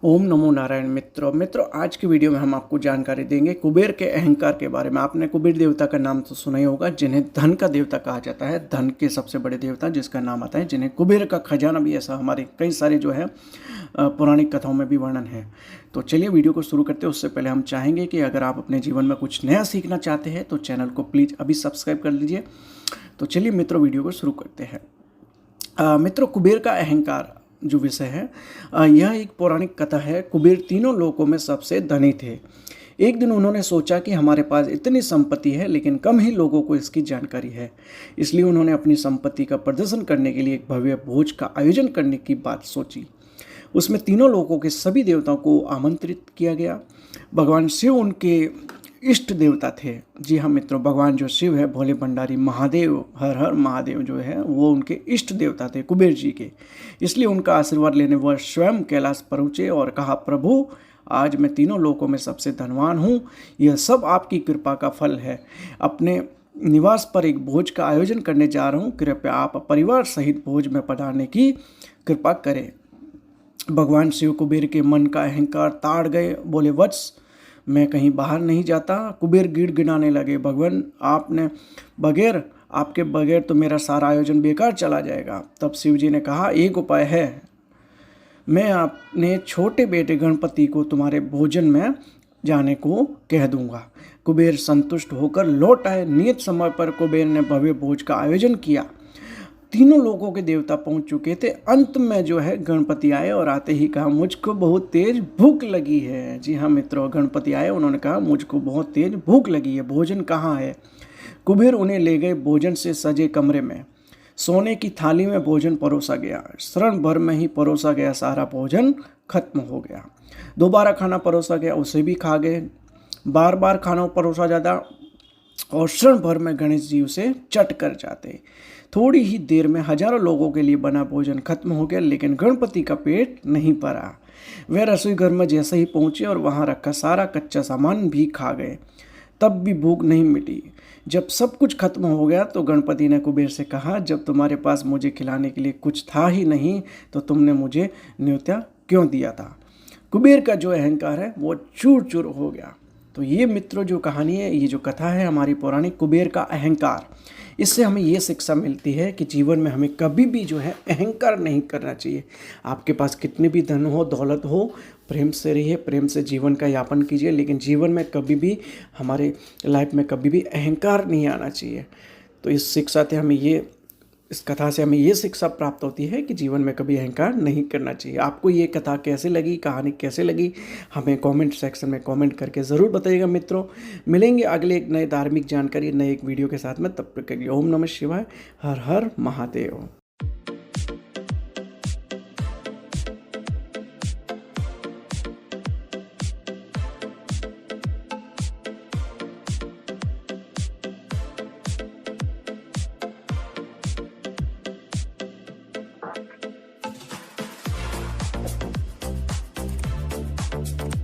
ओम नमो नारायण। मित्रों आज की वीडियो में हम आपको जानकारी देंगे कुबेर के अहंकार के बारे में। आपने कुबेर देवता का नाम तो सुना ही होगा, जिन्हें धन का देवता कहा जाता है, धन के सबसे बड़े देवता जिसका नाम आता है, जिन्हें कुबेर का खजाना भी ऐसा हमारे कई सारे जो है पौराणिक कथाओं में भी वर्णन है। तो चलिए वीडियो को शुरू करते हैं। उससे पहले हम चाहेंगे कि अगर आप अपने जीवन में कुछ नया सीखना चाहते हैं तो चैनल को प्लीज़ अभी सब्सक्राइब कर लीजिए। तो चलिए मित्रों वीडियो को शुरू करते हैं। मित्रों कुबेर का अहंकार जो विषय है, यह एक पौराणिक कथा है। कुबेर तीनों लोकों में सबसे धनी थे। एक दिन उन्होंने सोचा कि हमारे पास इतनी संपत्ति है लेकिन कम ही लोगों को इसकी जानकारी है। इसलिए उन्होंने अपनी संपत्ति का प्रदर्शन करने के लिए एक भव्य भोज का आयोजन करने की बात सोची। उसमें तीनों लोकों के सभी देवताओं को आमंत्रित किया गया। भगवान शिव उनके इष्ट देवता थे। जी हाँ मित्रों, भगवान जो शिव है, भोले भंडारी महादेव, हर हर महादेव जो है वो उनके इष्ट देवता थे कुबेर जी के। इसलिए उनका आशीर्वाद लेने वह स्वयं कैलाश पहुँचे और कहा, प्रभु आज मैं तीनों लोकों में सबसे धनवान हूँ, यह सब आपकी कृपा का फल है। अपने निवास पर एक भोज का आयोजन करने जा रहा हूँ, कृपया आप परिवार सहित भोज में पधारने की कृपा करें। भगवान शिव कुबेर के मन का अहंकार ताड़ गए। बोले, वत्स मैं कहीं बाहर नहीं जाता। कुबेर गिड़गिड़ाने लगे, भगवान आपके बगैर तो मेरा सारा आयोजन बेकार चला जाएगा। तब शिव जी ने कहा, एक उपाय है, मैं अपने छोटे बेटे गणपति को तुम्हारे भोजन में जाने को कह दूंगा। कुबेर संतुष्ट होकर लौट आए। नियत समय पर कुबेर ने भव्य भोज का आयोजन किया। तीनों लोगों के देवता पहुंच चुके थे। अंत में जो है गणपति आए और आते ही कहा, मुझको बहुत तेज भूख लगी है। जी हाँ मित्रों, गणपति आए, उन्होंने कहा मुझको बहुत तेज भूख लगी है, भोजन कहाँ है। कुबेर उन्हें ले गए भोजन से सजे कमरे में। सोने की थाली में भोजन परोसा गया। क्षण भर में ही परोसा गया सारा भोजन खत्म हो गया। दोबारा खाना परोसा गया, उसे भी खा गए। बार बार खाना परोसा जाता और क्षण भर में गणेश जी उसे चट कर जाते। थोड़ी ही देर में हजारों लोगों के लिए बना भोजन खत्म हो गया, लेकिन गणपति का पेट नहीं भरा। वे रसोई घर में जैसे ही पहुंचे और वहां रखा सारा कच्चा सामान भी खा गए, तब भी भूख नहीं मिटी। जब सब कुछ खत्म हो गया तो गणपति ने कुबेर से कहा, जब तुम्हारे पास मुझे खिलाने के लिए कुछ था ही नहीं तो तुमने मुझे न्योता क्यों दिया था। कुबेर का जो अहंकार है वो चूर चूर हो गया। तो ये मित्रों जो कहानी है, ये जो कथा है हमारी पौराणिक कुबेर का अहंकार, इससे हमें ये शिक्षा मिलती है कि जीवन में हमें कभी भी जो है अहंकार नहीं करना चाहिए। आपके पास कितने भी धन हो, दौलत हो, प्रेम से रहिए, प्रेम से जीवन का यापन कीजिए, लेकिन जीवन में कभी भी, हमारे लाइफ में कभी भी अहंकार नहीं आना चाहिए। तो इस कथा से हमें ये शिक्षा प्राप्त होती है कि जीवन में कभी अहंकार नहीं करना चाहिए। आपको ये कथा कैसे लगी, कहानी कैसे लगी, हमें कमेंट सेक्शन में कमेंट करके ज़रूर बताइएगा मित्रों। मिलेंगे अगले एक नए धार्मिक जानकारी, नए एक वीडियो के साथ में। तब तक के लिए ओम नमः शिवाय, हर हर महादेव।